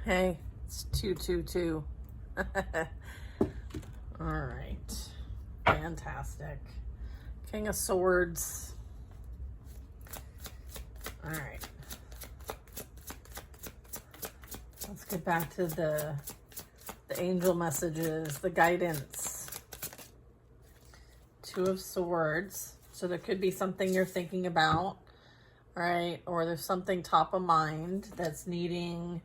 Hey, it's 222. All right. Fantastic. King of Swords. All right. Let's get back to the angel messages, the guidance. Two of Swords. So there could be something you're thinking about, right? Or there's something top of mind that's needing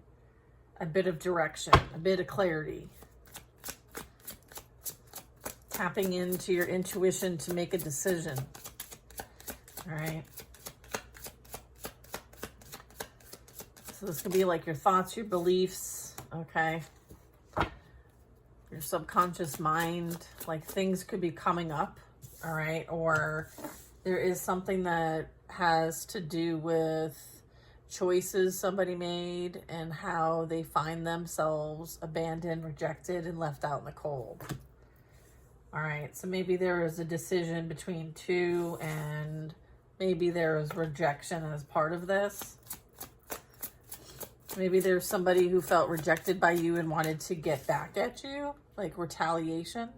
a bit of direction, a bit of clarity. Tapping into your intuition to make a decision. All right. So this could be like your thoughts, your beliefs, okay? Your subconscious mind, like things could be coming up, all right? Or there is something that has to do with choices somebody made and how they find themselves abandoned, rejected, and left out in the cold. All right, so maybe there is a decision between two and maybe there is rejection as part of this. Maybe there's somebody who felt rejected by you and wanted to get back at you, like retaliation.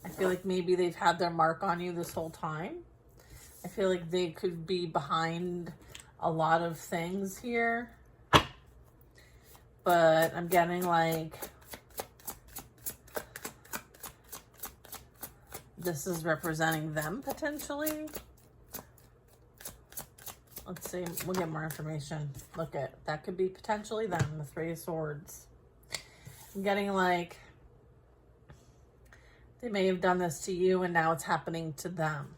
I feel like maybe they've had their mark on you this whole time. I feel like they could be behind a lot of things here. But I'm getting like this is representing them potentially. Let's see, we'll get more information. Look at, that could be potentially them, the Three of Swords. I'm getting like, they may have done this to you and now it's happening to them.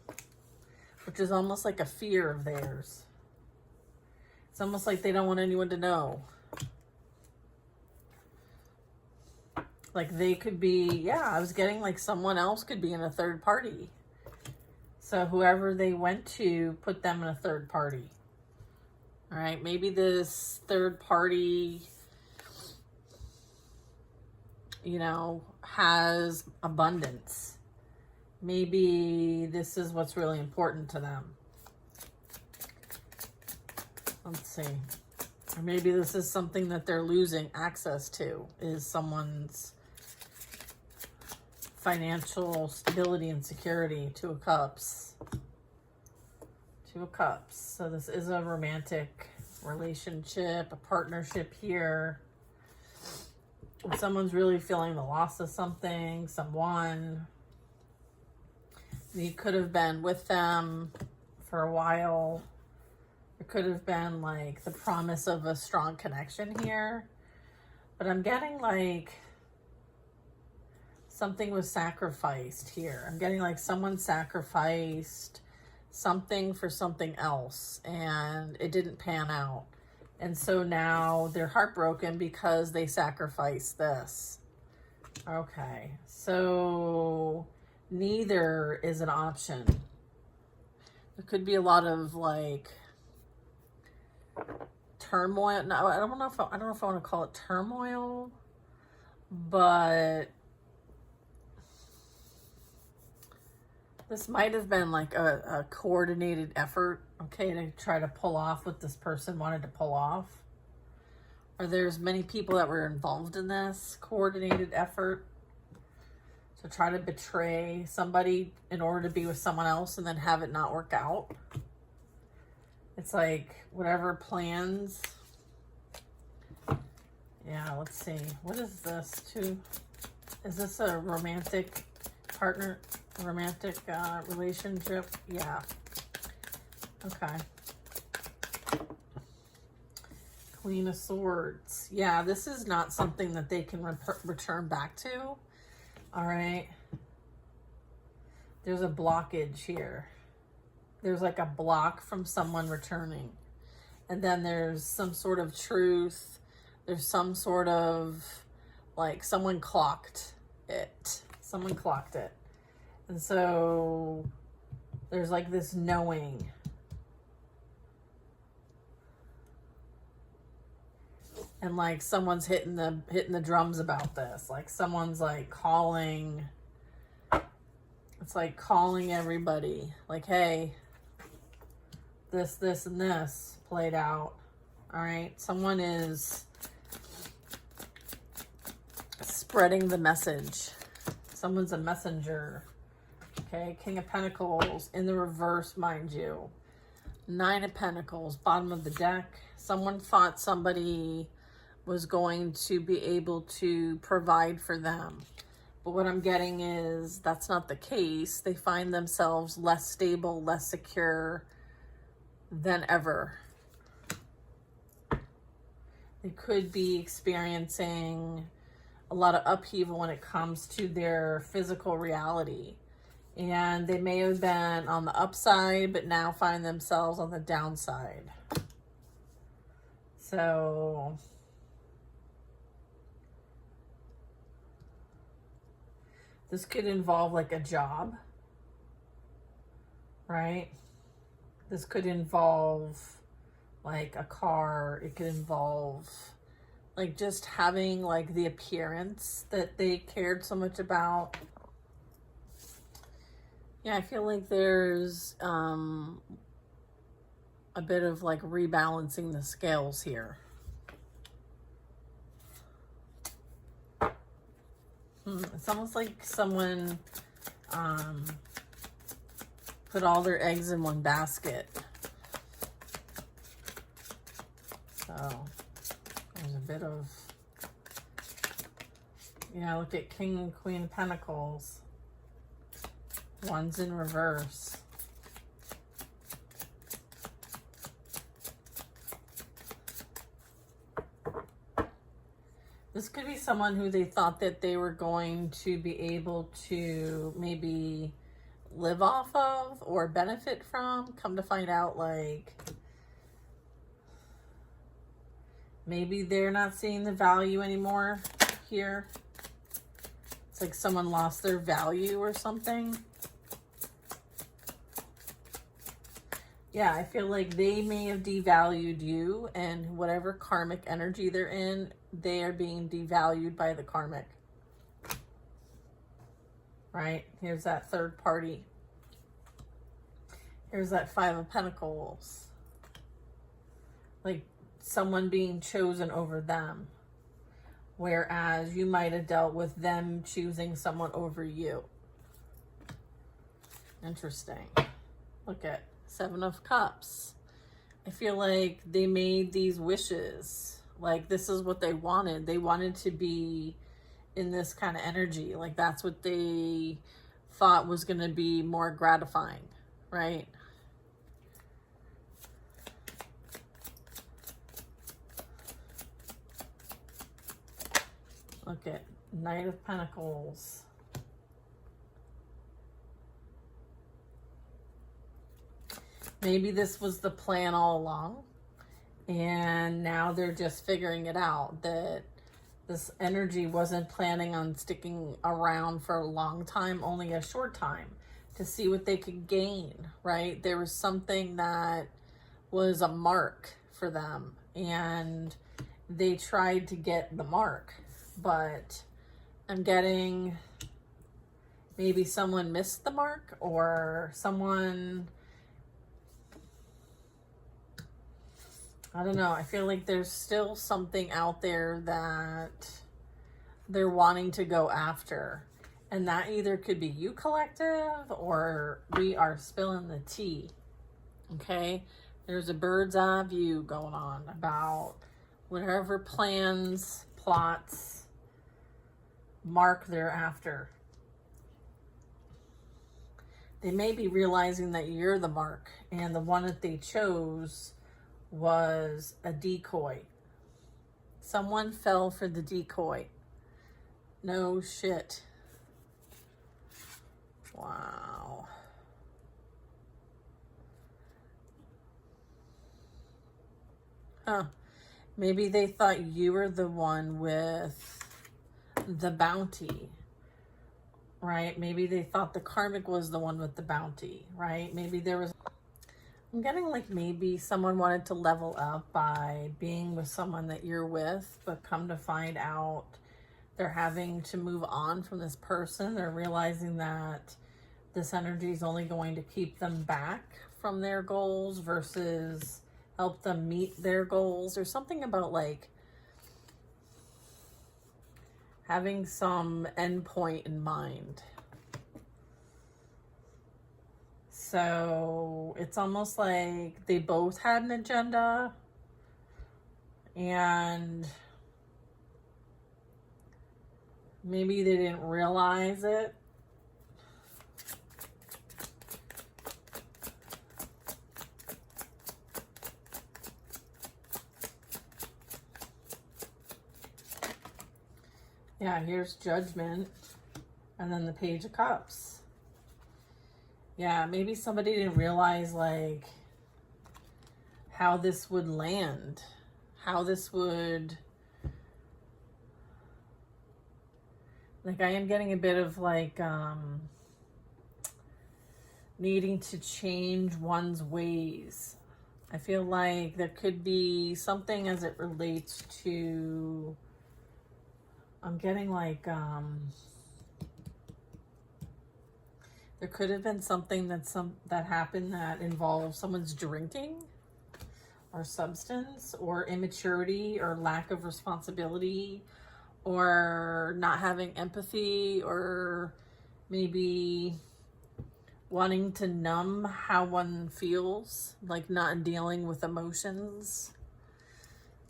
Which is almost like a fear of theirs. It's almost like they don't want anyone to know. Like they could be, yeah, I was getting like someone else could be in a third party. So whoever they went to put them in a third party. All right, maybe this third party, you know, has abundance. Maybe this is what's really important to them. Let's see. Or maybe this is something that they're losing access to, is someone's financial stability and security. Two of Cups. Two of Cups. So this is a romantic relationship, a partnership here. Someone's really feeling the loss of something, someone. You could have been with them for a while. It could have been like the promise of a strong connection here. But I'm getting like something was sacrificed here. I'm getting like someone sacrificed something for something else and it didn't pan out. And so now they're heartbroken because they sacrificed this. Okay, so neither is an option. There could be a lot of like turmoil. No, I don't know if I want to call it turmoil, but this might have been like a coordinated effort, okay, to try to pull off what this person wanted to pull off. Or there's many people that were involved in this coordinated effort to try to betray somebody in order to be with someone else and then have it not work out. It's like whatever plans. Yeah, let's see. What is this too? Is this a romantic partner? Romantic relationship? Yeah. Okay. Queen of Swords. Yeah, this is not something that they can return back to. All right. There's a blockage here. There's like a block from someone returning. And then there's some sort of truth. There's some sort of like someone clocked it. Someone clocked it. And so there's like this knowing. And like someone's hitting the drums about this. Like someone's like calling. It's like calling everybody. Like, hey, this, and this played out. All right. Someone is spreading the message. Someone's a messenger. Okay, King of Pentacles in the reverse, mind you. Nine of Pentacles, bottom of the deck. Someone thought somebody was going to be able to provide for them. But what I'm getting is that's not the case. They find themselves less stable, less secure than ever. They could be experiencing a lot of upheaval when it comes to their physical reality. And they may have been on the upside, but now find themselves on the downside. So this could involve like a job, right? This could involve like a car. It could involve like just having like the appearance that they cared so much about. Yeah, I feel like there's a bit of like rebalancing the scales here. It's almost like someone put all their eggs in one basket. So there's a bit of, yeah, look at King and Queen of Pentacles. One's in reverse. This could be someone who they thought that they were going to be able to maybe live off of or benefit from. Come to find out, like, maybe they're not seeing the value anymore here. It's like someone lost their value or something. Yeah, I feel like they may have devalued you, and whatever karmic energy they're in, they are being devalued by the karmic. Right? Here's that third party. Here's that Five of Pentacles. Like someone being chosen over them. Whereas you might have dealt with them choosing someone over you. Interesting. Look at Seven of Cups. I feel like they made these wishes. Like this is what they wanted. They wanted to be in this kind of energy. Like that's what they thought was going to be more gratifying, right? Look at Knight of Pentacles. Maybe this was the plan all along, and now they're just figuring it out, that this energy wasn't planning on sticking around for a long time, only a short time, to see what they could gain, right? There was something that was a mark for them, and they tried to get the mark, but I'm getting maybe someone missed the mark, or someone, I don't know. I feel like there's still something out there that they're wanting to go after. And that either could be you, collective, or we are spilling the tea. Okay? There's a bird's eye view going on about whatever plans, plots, mark they're after. They may be realizing that you're the mark, and the one that they chose was a decoy. Someone fell for the decoy. No shit. Wow. Huh. Maybe they thought you were the one with the bounty, right? Maybe they thought the karmic was the one with the bounty, right? Maybe there was, I'm getting like maybe someone wanted to level up by being with someone that you're with, but come to find out they're having to move on from this person. They're realizing that this energy is only going to keep them back from their goals versus help them meet their goals, or something about like having some endpoint in mind. So it's almost like they both had an agenda, and maybe they didn't realize it. Yeah, here's Judgment, and then the Page of Cups. Yeah, maybe somebody didn't realize, like, how this would land, how this would, like, I am getting a bit of, like, needing to change one's ways. I feel like there could be something as it relates to, I'm getting like, there could have been something that happened that involved someone's drinking or substance or immaturity or lack of responsibility or not having empathy or maybe wanting to numb how one feels, like not dealing with emotions.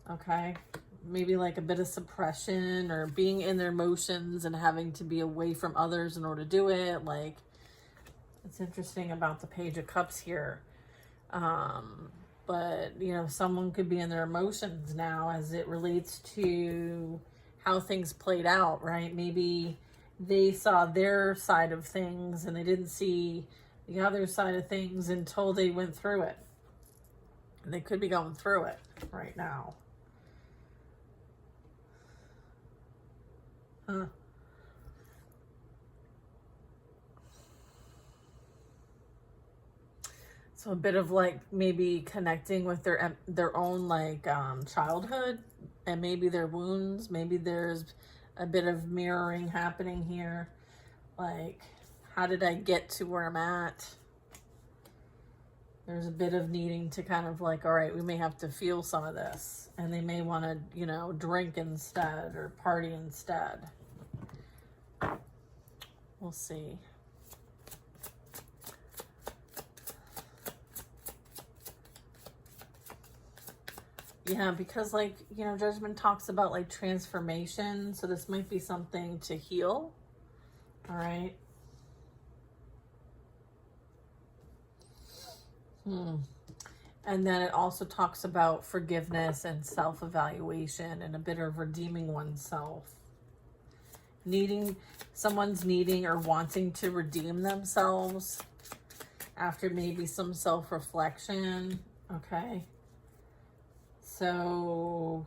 Okay. Maybe like a bit of suppression or being in their emotions and having to be away from others in order to do it. Like, it's interesting about the Page of Cups here. But, you know, someone could be in their emotions now as it relates to how things played out, right? Maybe they saw their side of things and they didn't see the other side of things until they went through it. And they could be going through it right now. Huh. So a bit of like maybe connecting with their own like childhood and maybe their wounds. Maybe there's a bit of mirroring happening here. Like, how did I get to where I'm at? There's a bit of needing to kind of like, all right, we may have to feel some of this. And they may want to, you know, drink instead or party instead. We'll see. Yeah, because like, you know, Judgment talks about like transformation. So this might be something to heal. All right. And then it also talks about forgiveness and self-evaluation and a bit of redeeming oneself. Someone's needing or wanting to redeem themselves after maybe some self-reflection. Okay. So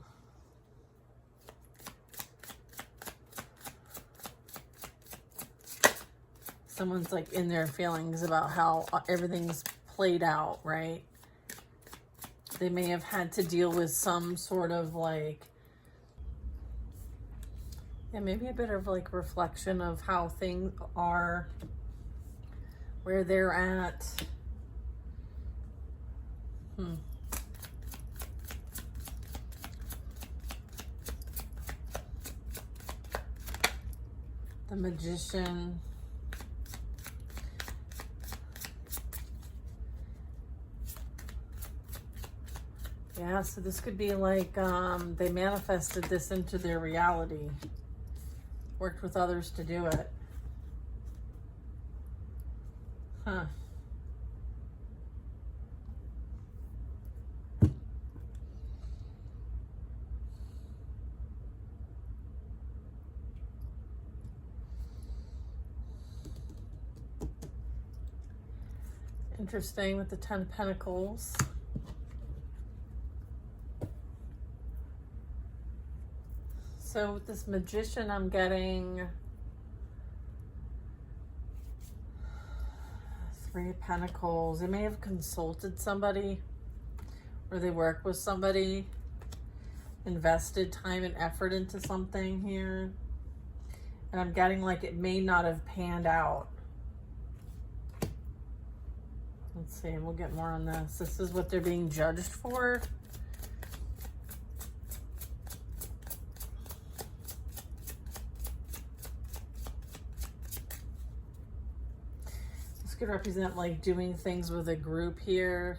someone's like in their feelings about how everything's played out, right? They may have had to deal with some sort of like, yeah, maybe a bit of like reflection of how things are, where they're at. The Magician. Yeah, so this could be like they manifested this into their reality. Worked with others to do it. Huh. Interesting with the 10 of Pentacles. So with this Magician, I'm getting 3 of Pentacles. They may have consulted somebody or they work with somebody, invested time and effort into something here. And I'm getting like it may not have panned out. Let's see, we'll get more on this. This is what they're being judged for. could represent like doing things with a group here.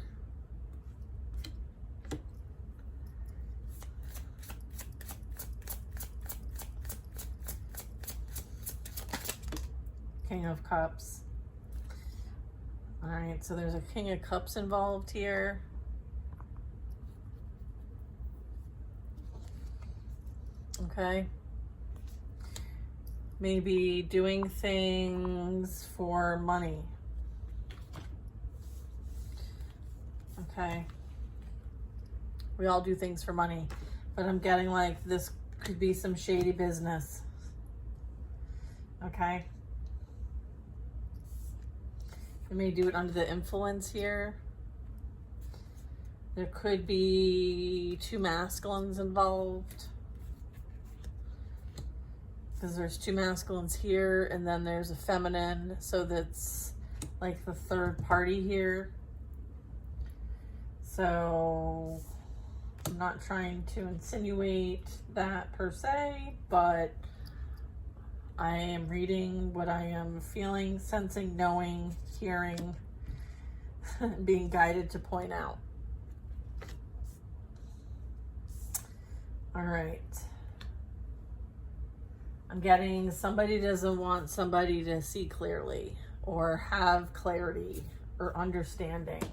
King of Cups. All right, so there's a King of Cups involved here. Okay. Maybe doing things for money. Okay. We all do things for money, but I'm getting like this could be some shady business. Okay. You may do it under the influence here. There could be two masculines involved, because there's two masculines here and then there's a feminine, so that's like the third party here. So I'm not trying to insinuate that per se, but I am reading what I am feeling, sensing, knowing, hearing, being guided to point out. All right. I'm getting somebody doesn't want somebody to see clearly or have clarity or understanding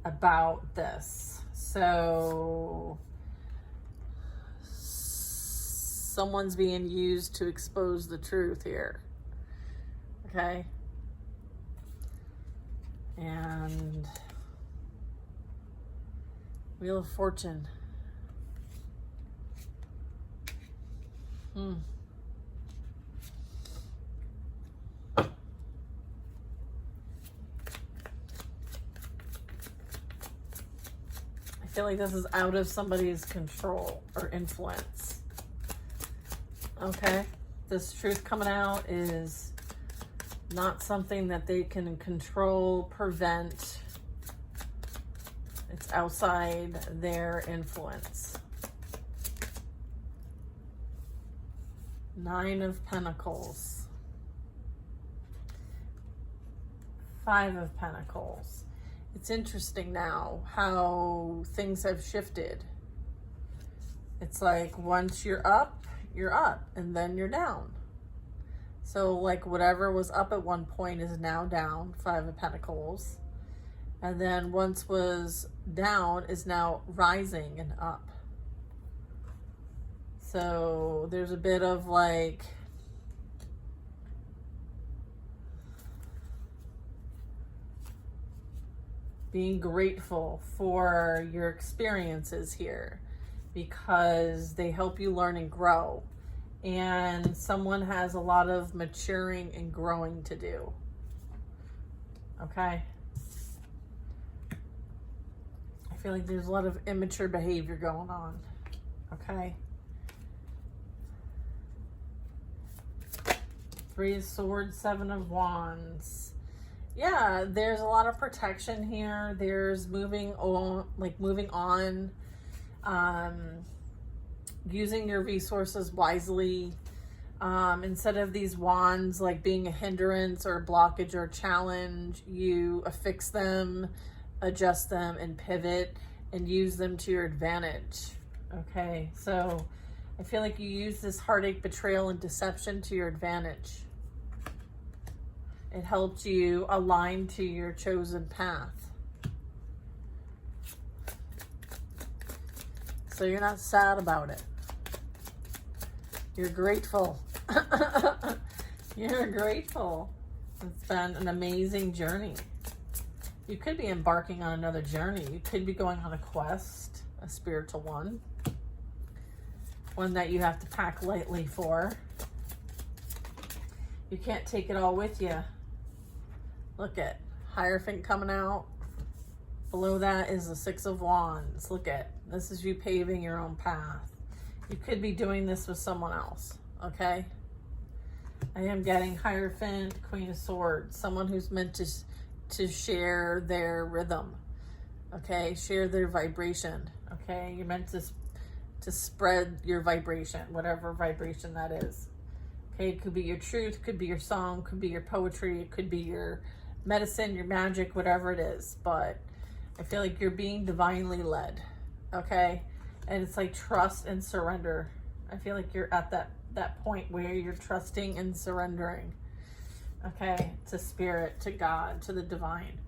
about this. So someone's being used to expose the truth here. Okay. And Wheel of Fortune. I feel like this is out of somebody's control or influence. Okay, this truth coming out is not something that they can control, prevent. It's outside their influence. Nine of Pentacles. Five of Pentacles. It's interesting now how things have shifted. It's like once you're up, and then you're down. So like whatever was up at one point is now down, Five of Pentacles. And then once was down is now rising and up. So there's a bit of like being grateful for your experiences here because they help you learn and grow. And someone has a lot of maturing and growing to do. Okay? I feel like there's a lot of immature behavior going on. Okay? Three of Swords, Seven of Wands. Yeah, there's a lot of protection here. There's moving on, using your resources wisely. Instead of these wands like being a hindrance or a blockage or a challenge, you affix them, adjust them, and pivot and use them to your advantage. Okay, so I feel like you use this heartache, betrayal, and deception to your advantage. It helped you align to your chosen path. So you're not sad about it. You're grateful. You're grateful. It's been an amazing journey. You could be embarking on another journey. You could be going on a quest, a spiritual one. One that you have to pack lightly for. You can't take it all with you. Look at Hierophant coming out. Below that is the Six of Wands. Look at, this is you paving your own path. You could be doing this with someone else, okay? I am getting Hierophant, Queen of Swords. Someone who's meant to share their rhythm, okay? Share their vibration, okay? You're meant to spread your vibration, whatever vibration that is. Okay, it could be your truth, could be your song, could be your poetry, it could be your medicine, your magic, whatever it is. But I feel like you're being divinely led, okay? And it's like trust and surrender. I feel like you're at that point where you're trusting and surrendering, okay, to spirit, to God, to the divine.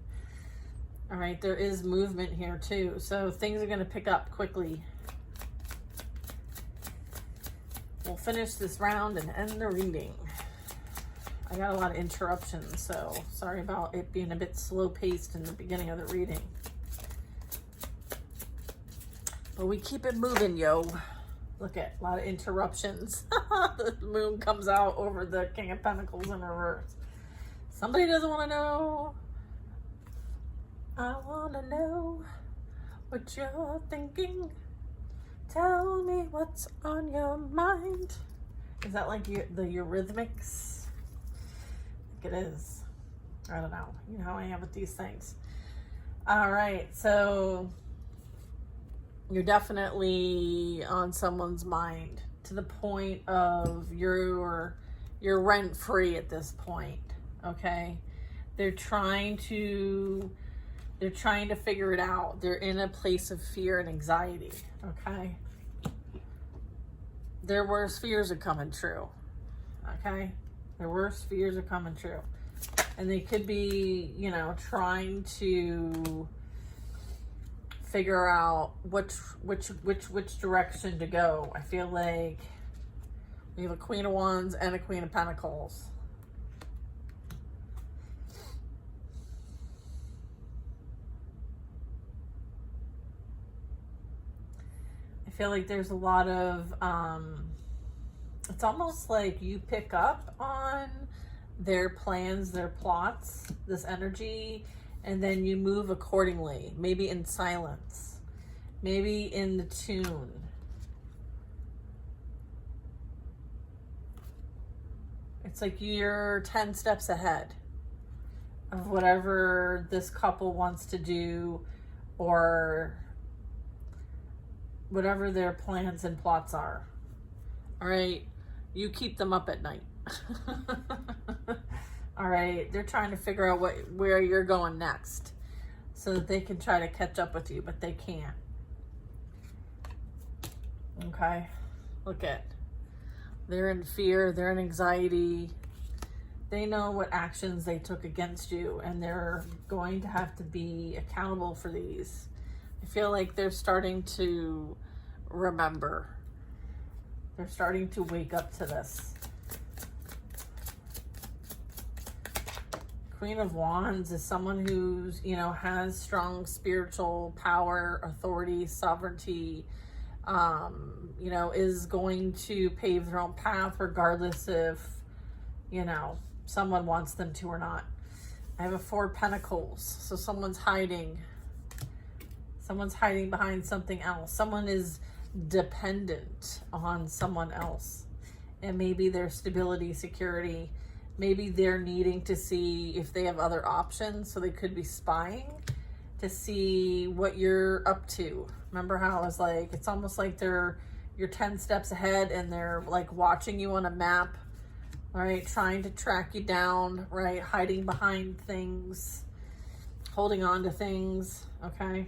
All right, there is movement here too. So things are going to pick up quickly. We'll finish this round and end the reading. I got a lot of interruptions, so sorry about it being a bit slow paced in the beginning of the reading. But we keep it moving, yo. Look at a lot of interruptions. The moon comes out over the King of Pentacles in reverse. Somebody doesn't want to know. I want to know what you're thinking. Tell me what's on your mind. Is that like your Eurythmics? I think it is. I don't know. You know how I am with these things. All right, so you're definitely on someone's mind to the point of you're rent free at this point. Okay, they're trying to figure it out. They're in a place of fear and anxiety. Okay, their worst fears are coming true. Okay, their worst fears are coming true, and they could be, you know, trying to figure out which direction to go. I feel like we have a Queen of Wands and a Queen of Pentacles. I feel like there's a lot of it's almost like you pick up on their plans, their plots, this energy, and then you move accordingly, maybe in silence, maybe in the tune. It's like you're 10 steps ahead of whatever this couple wants to do, or whatever their plans and plots are. All right, you keep them up at night. All right, they're trying to figure out where you're going next so that they can try to catch up with you, but they can't. Okay, look at, they're in fear, they're in anxiety. They know what actions they took against you, and they're going to have to be accountable for these. I feel like they're starting to remember. They're starting to wake up to this. Queen of Wands is someone who's, you know, has strong spiritual power, authority, sovereignty, you know, is going to pave their own path regardless if, you know, someone wants them to or not. I have a Four of Pentacles. So someone's hiding. Someone's hiding behind something else. Someone is dependent on someone else. And maybe their stability, security, maybe they're needing to see if they have other options. So they could be spying to see what you're up to. Remember how I was like, it's almost like you're 10 steps ahead and they're like watching you on a map, right? Trying to track you down, right? Hiding behind things, holding on to things, okay?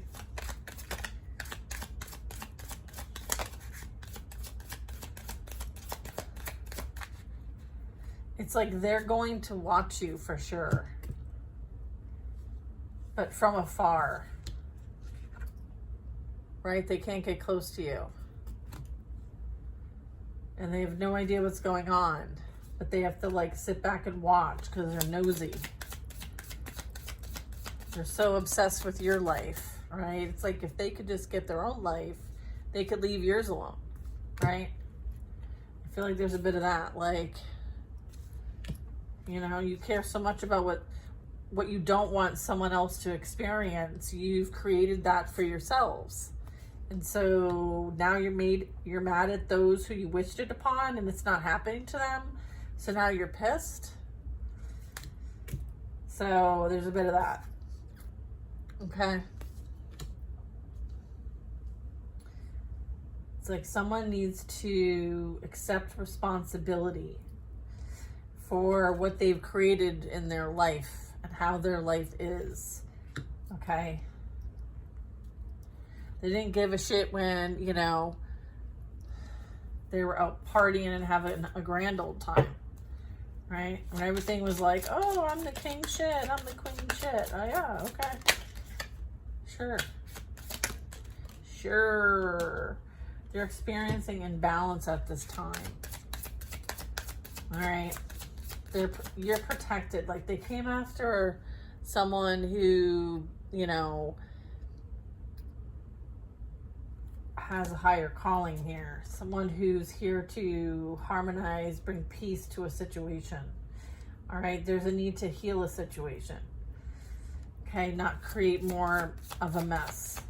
It's like they're going to watch you for sure, but from afar, right? They can't get close to you. And they have no idea what's going on, but they have to like sit back and watch because they're nosy. They're so obsessed with your life, right? It's like if they could just get their own life, they could leave yours alone, right? I feel like there's a bit of that, like, you know, you care so much about what you don't want someone else to experience. You've created that for yourselves. And so now you're mad at those who you wished it upon and it's not happening to them. So now you're pissed. So there's a bit of that. Okay. It's like someone needs to accept responsibility for what they've created in their life and how their life is, okay? They didn't give a shit when, you know, they were out partying and having a grand old time, right? When everything was like, oh, I'm the king shit, I'm the queen shit. Oh, yeah, okay. Sure. Sure. They're experiencing imbalance at this time. All right. You're protected. Like, they came after someone who, you know, has a higher calling here. Someone who's here to harmonize, bring peace to a situation. All right. There's a need to heal a situation. Okay. Not create more of a mess.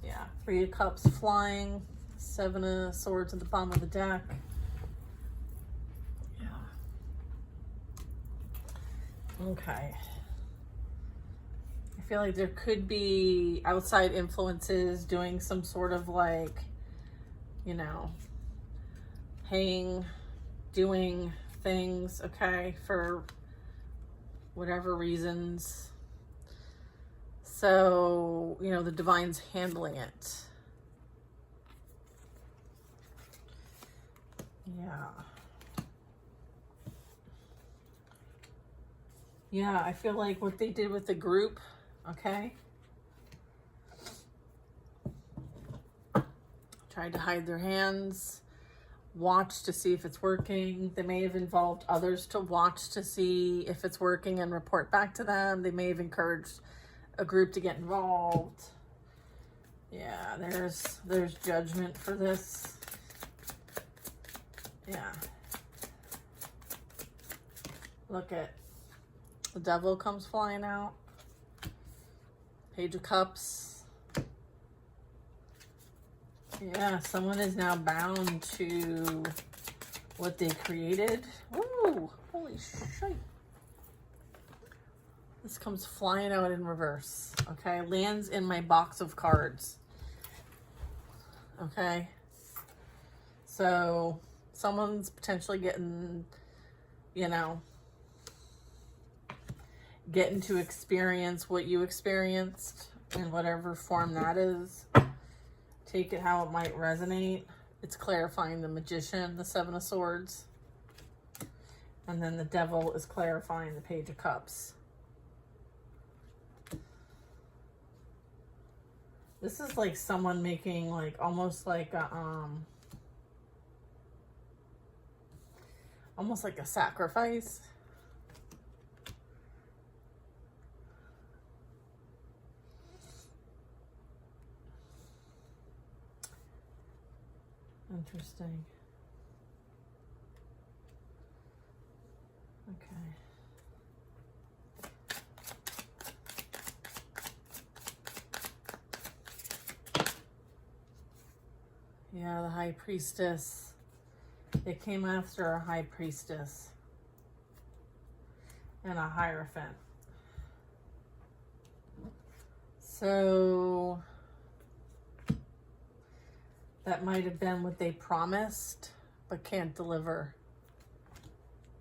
Yeah. 3 of Cups flying. 7 of Swords at the bottom of the deck. Yeah. Okay. I feel like there could be outside influences doing some sort of like, you know, doing things, okay, for whatever reasons. So, you know, the divine's handling it. Yeah. Yeah, I feel like what they did with the group, okay? Tried to hide their hands, watch to see if it's working. They may have involved others to watch to see if it's working and report back to them. They may have encouraged a group to get involved. Yeah, there's judgment for this. Yeah. Look at the Devil comes flying out. Page of Cups. Yeah, someone is now bound to what they created. Ooh, holy shit. This comes flying out in reverse. Okay, lands in my box of cards. Okay. So someone's potentially getting, you know, getting to experience what you experienced in whatever form that is. Take it how it might resonate. It's clarifying the Magician, the 7 of Swords. And then the Devil is clarifying the Page of Cups. This is like someone making like almost like a sacrifice. Interesting. Okay. Yeah, the High Priestess. They came after a High Priestess and a Hierophant. So that might have been what they promised but can't deliver.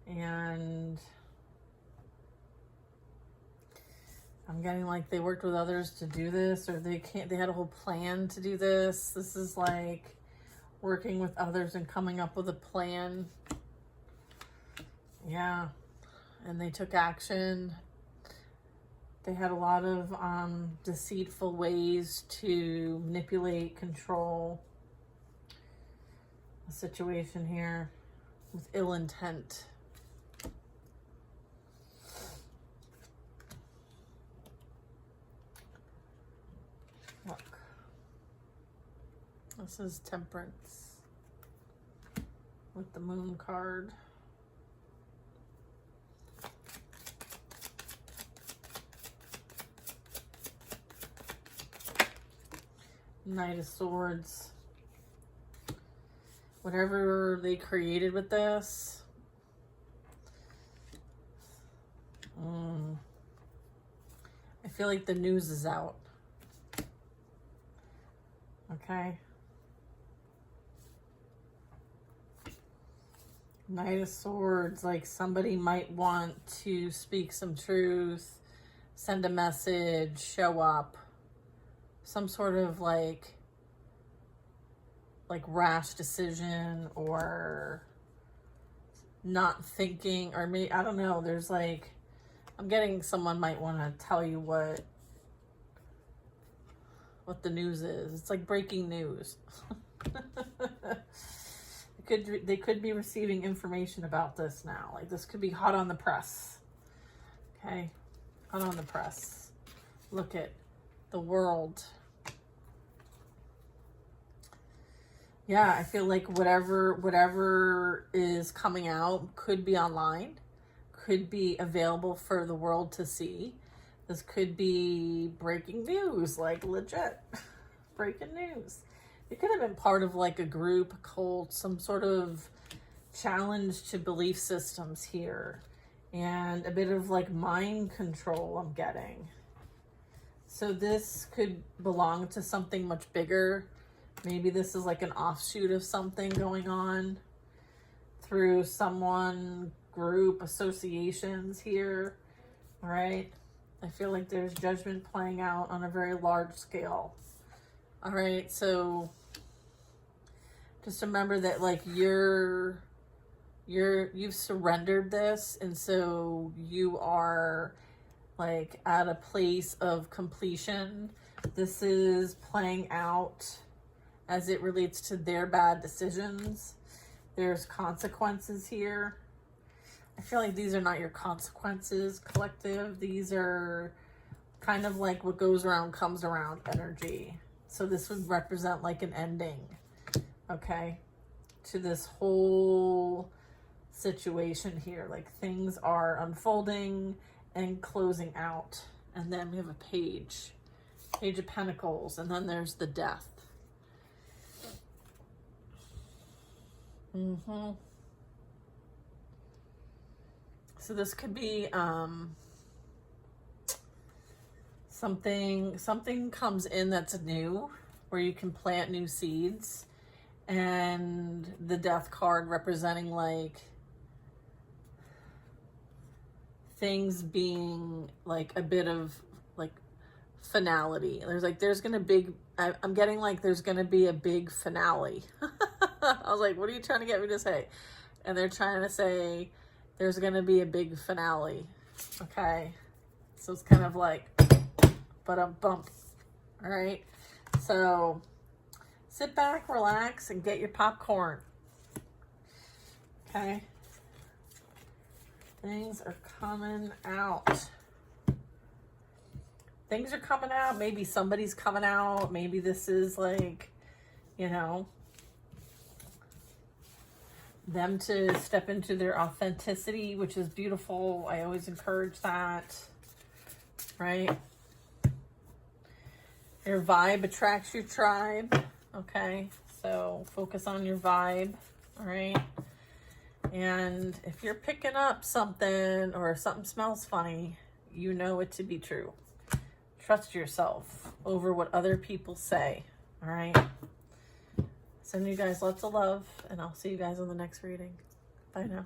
And I'm getting like they worked with others to do this, or they had a whole plan to do this. This is like working with others and coming up with a plan. Yeah. And they took action. They had a lot of deceitful ways to manipulate, control a situation here with ill intent. Look. This is Temperance with the Moon card. Knight of Swords. Whatever they created with this. I feel like the news is out. Okay. Knight of Swords, like somebody might want to speak some truth, send a message, show up. Some sort of like rash decision, or not thinking, or maybe, I don't know, there's like, I'm getting someone might want to tell you what the news is. It's like breaking news. They could be receiving information about this now. Like this could be hot on the press. Okay, hot on the press. Look at the world. Yeah, I feel like whatever is coming out could be online, could be available for the world to see. This could be breaking news, like legit breaking news. It could have been part of like a group, a cult, some sort of challenge to belief systems here, and a bit of like mind control I'm getting. So this could belong to something much bigger. Maybe this is like an offshoot of something going on through someone, group, associations here, all right? I feel like there's judgment playing out on a very large scale. All right, so just remember that like you've surrendered this, and so you are like at a place of completion. This is playing out as it relates to their bad decisions. There's consequences here. I feel like these are not your consequences, collective. These are kind of like what goes around comes around energy. So this would represent like an ending, okay, to this whole situation here. Like things are unfolding and closing out. And then we have a Page of Pentacles, and then there's the Death. So this could be something comes in that's new, where you can plant new seeds, and the Death card representing like things being like a bit of like finality. There's gonna I'm getting like there's gonna be a big finale. I was like, what are you trying to get me to say? And they're trying to say there's going to be a big finale. Okay. So it's kind of like, bump. All right. So sit back, relax, and get your popcorn. Okay. Things are coming out. Things are coming out. Maybe somebody's coming out. Maybe this is like, you know, them to step into their authenticity, which is beautiful. I always encourage that, right? Your vibe attracts your tribe, okay? So focus on your vibe, all right? And if you're picking up something or something smells funny, you know it to be true. Trust yourself over what other people say, all right? Send you guys lots of love, and I'll see you guys on the next reading. Bye now.